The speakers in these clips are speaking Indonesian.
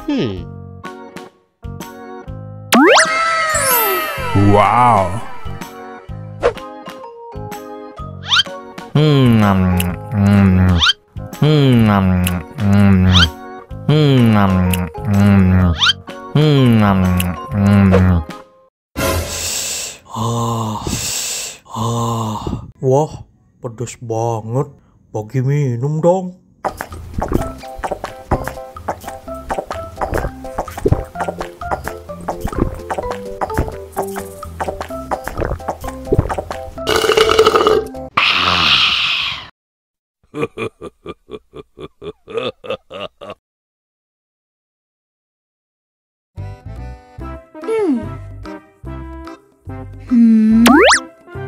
Wow. Wah, pedes banget. Bagi minum dong.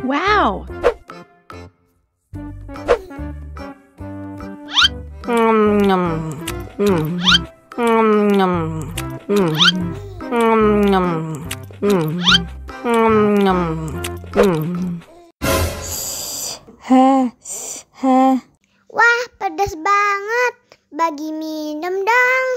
Wow. Wah, pedas banget. Bagi minum dong.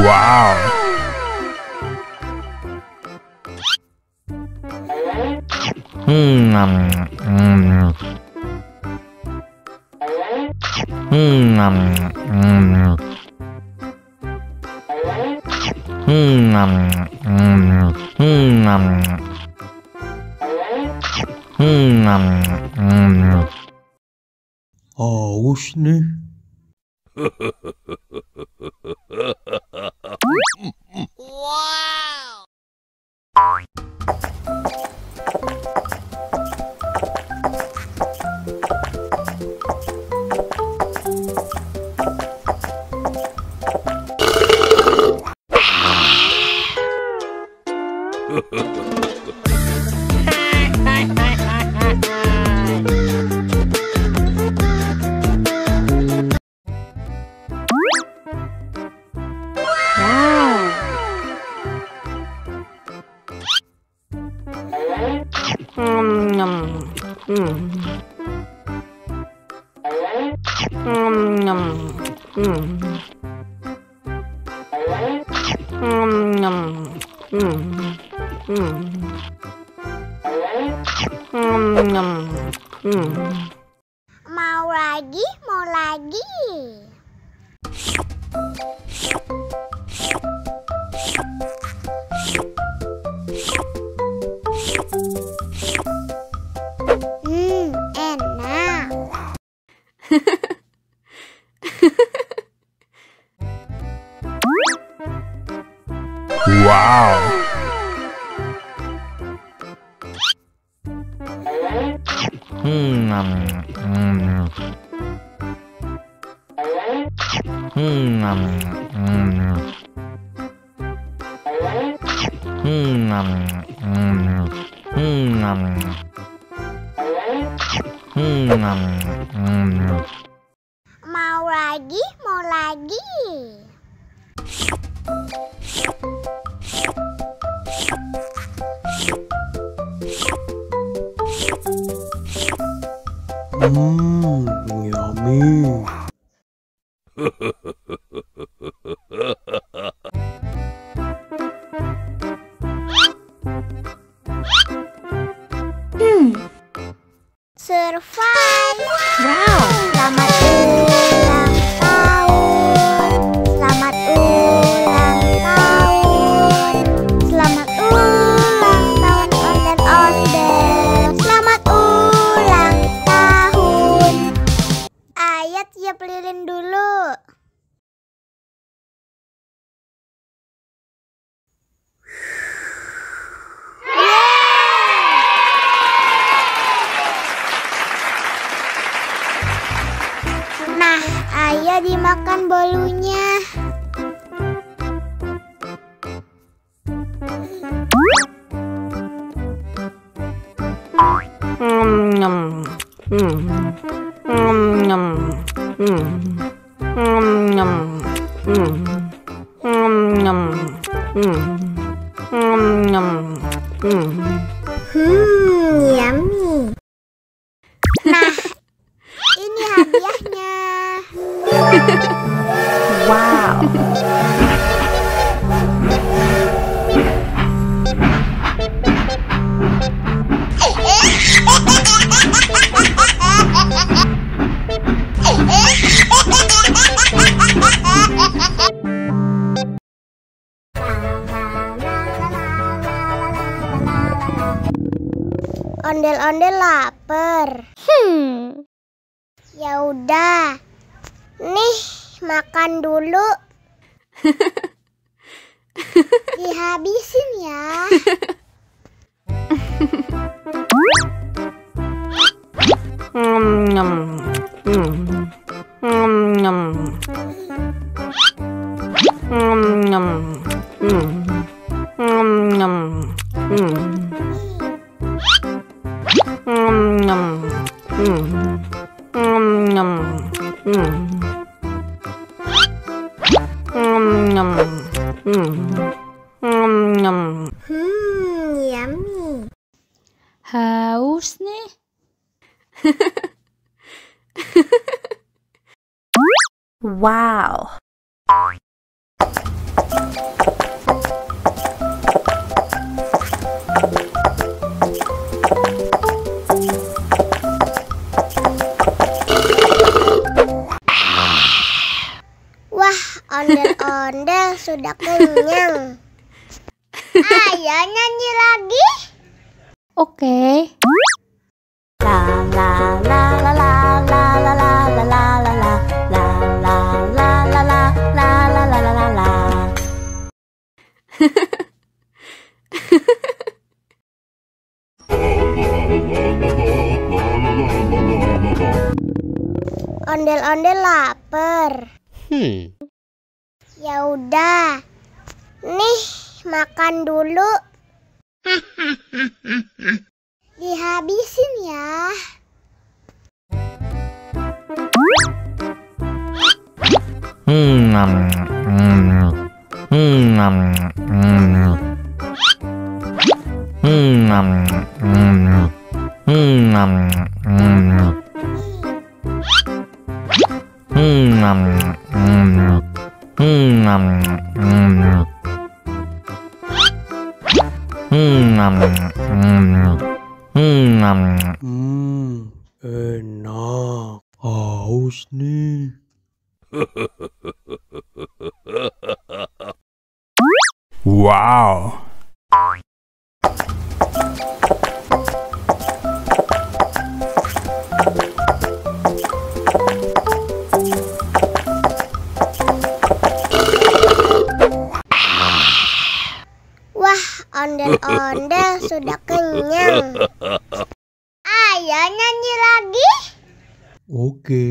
Wow. Haus nih. Mau lagi, mau lagi. Enak. Wow. Mau lagi, mau lagi. Yummy. Survive. Wow. Selamat ulang tahun. Selamat ulang tahun. Selamat ulang tahun Onder-Onder. Selamat ulang tahun. Ayat tiup lilin dulu. Nah, ayo dimakan bolunya. Yummy. Nah, ini hadiahnya. Wow. Ondel-ondel lapar. Ya udah. Nih, makan dulu. Dihabisin ya. Yummy. Haus nih. Wow. Wah, ondel-ondel sudah kenyang. Ayo nyanyi lagi. Oke. Ondel-ondel lapar. Ya udah. Nih, makan dulu. Dihabisin ya. Enak. Haus nih. Wow. Wah, ondel-ondel sudah kenyang. Ayo nyanyi lagi. Oke.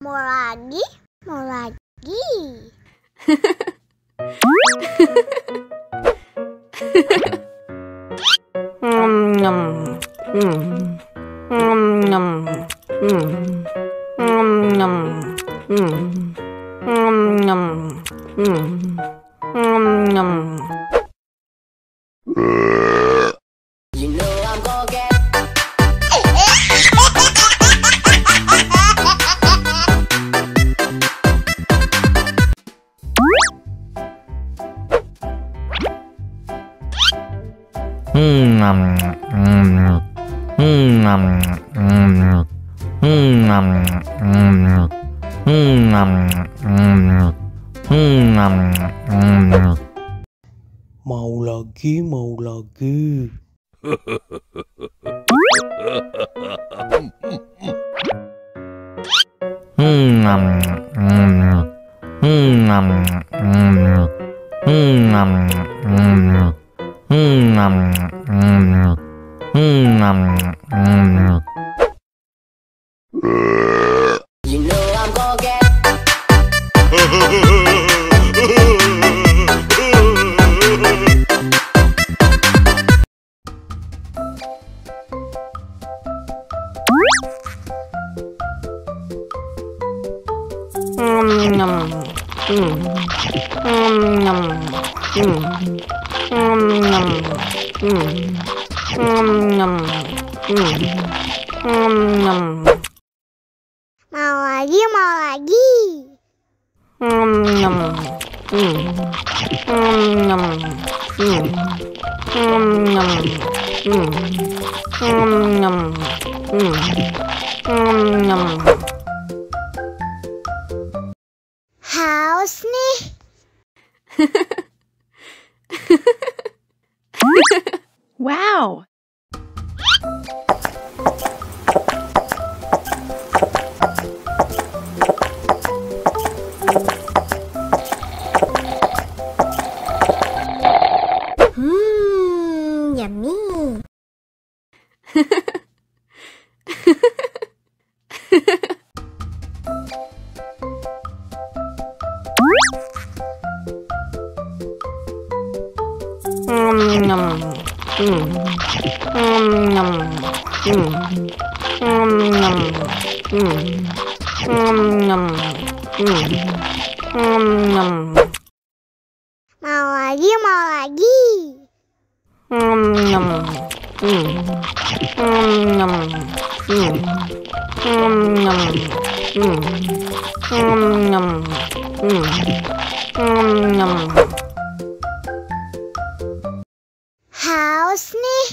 Mau lagi? Mau lagi? Mau lagi, mau lagi. You know I'm gonna get. Mau lagi, mau lagi. Haus nih. Wow. Yummy. Mau lagi, mau lagi. Haus nih.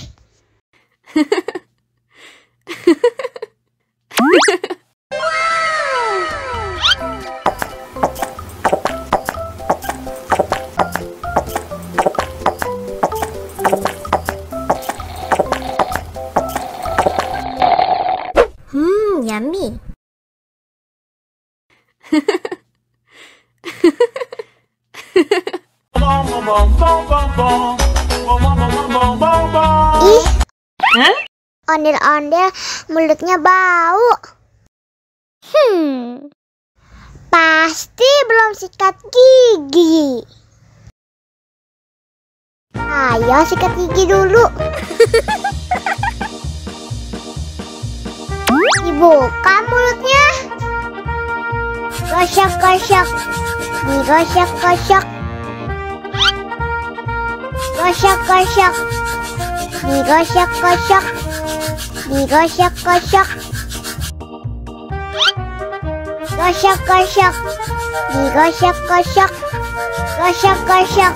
Yummy. Ih, ondel-ondel mulutnya bau. Pasti belum sikat gigi. Ayo sikat gigi dulu. Dibuka mulutnya. Gosok-gosok. Digosok-gosok. Gosok-gosok. Digosok-gosok. Digosok-gosok. Gosok-gosok. Digosok-gosok. Gosok-gosok.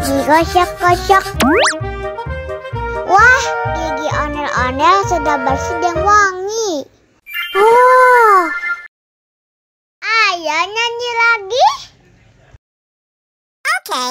Digosok-gosok. Wah, gigi ondel-ondel sudah bersih dan wangi. Oh, ayo nyanyi lagi. Oke.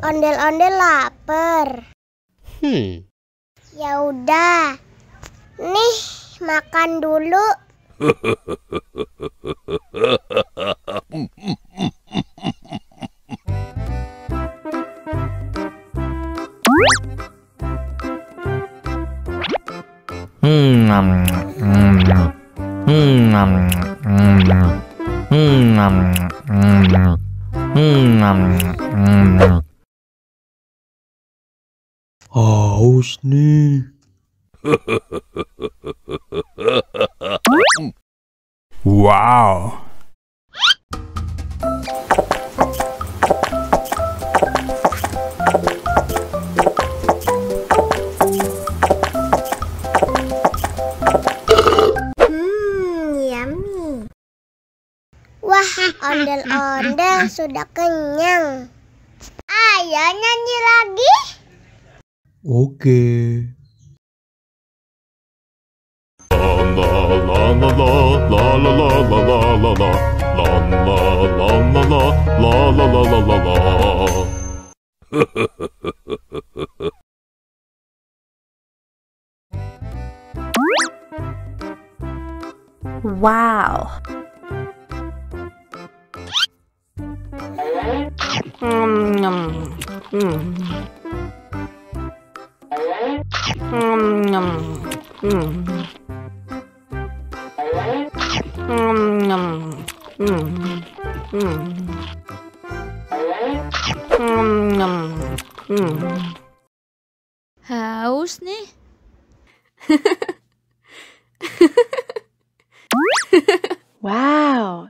Ondel-ondel lapar. Ya udah. Nih, makan dulu. Haus nih. Wow. Yummy. Wah, ondel-ondel sudah kenyang. Ayo nyanyi lagi. Oke. Wow. Haus nih. Wow.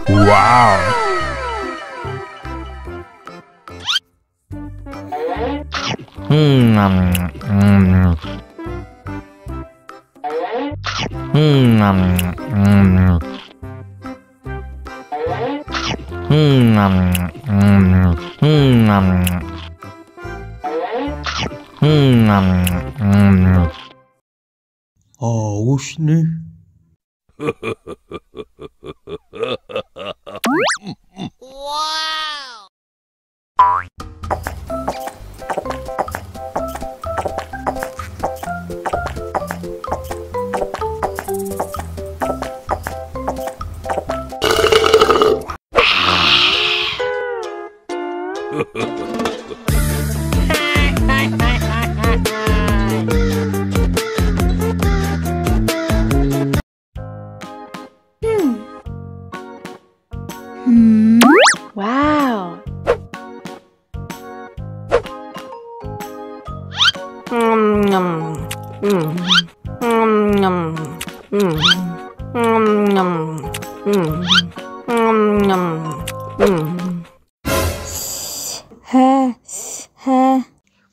Wow. Haus nih. Wow.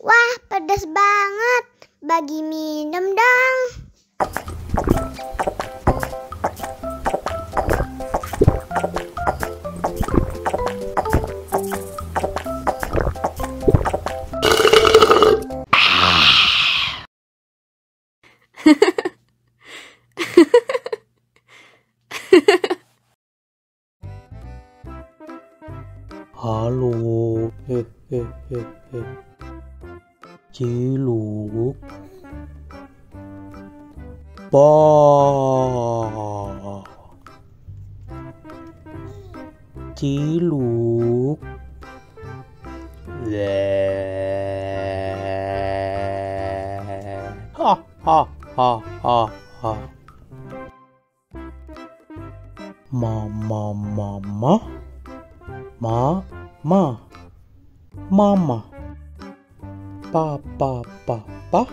Wah, pedas banget. Bagi minum dong. Halo. Ciluk. Pa. Ciluk. Ha ha ha ha ha. Mama mama. Mama. Papa. Papa.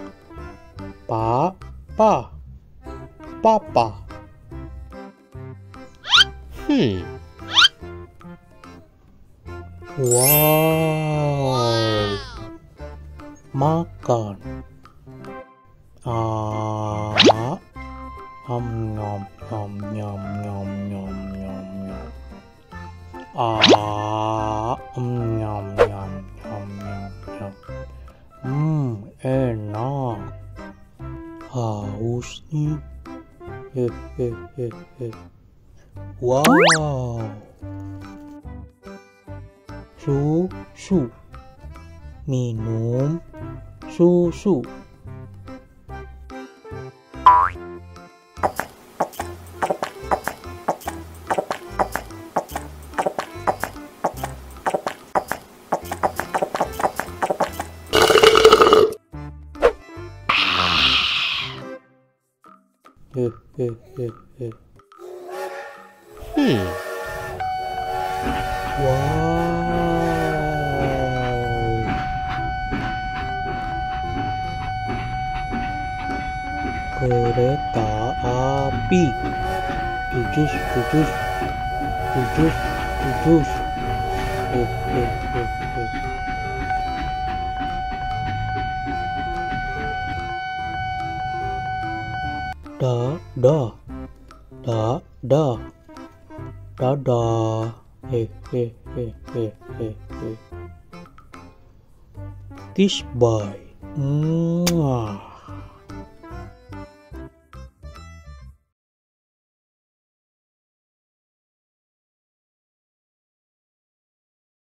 Wow. Makan. Nom. Enak. Haus nih. Wow. susu, minum susu. Wow. Kereta api. Jujus. Dadah. This boy. Mwah.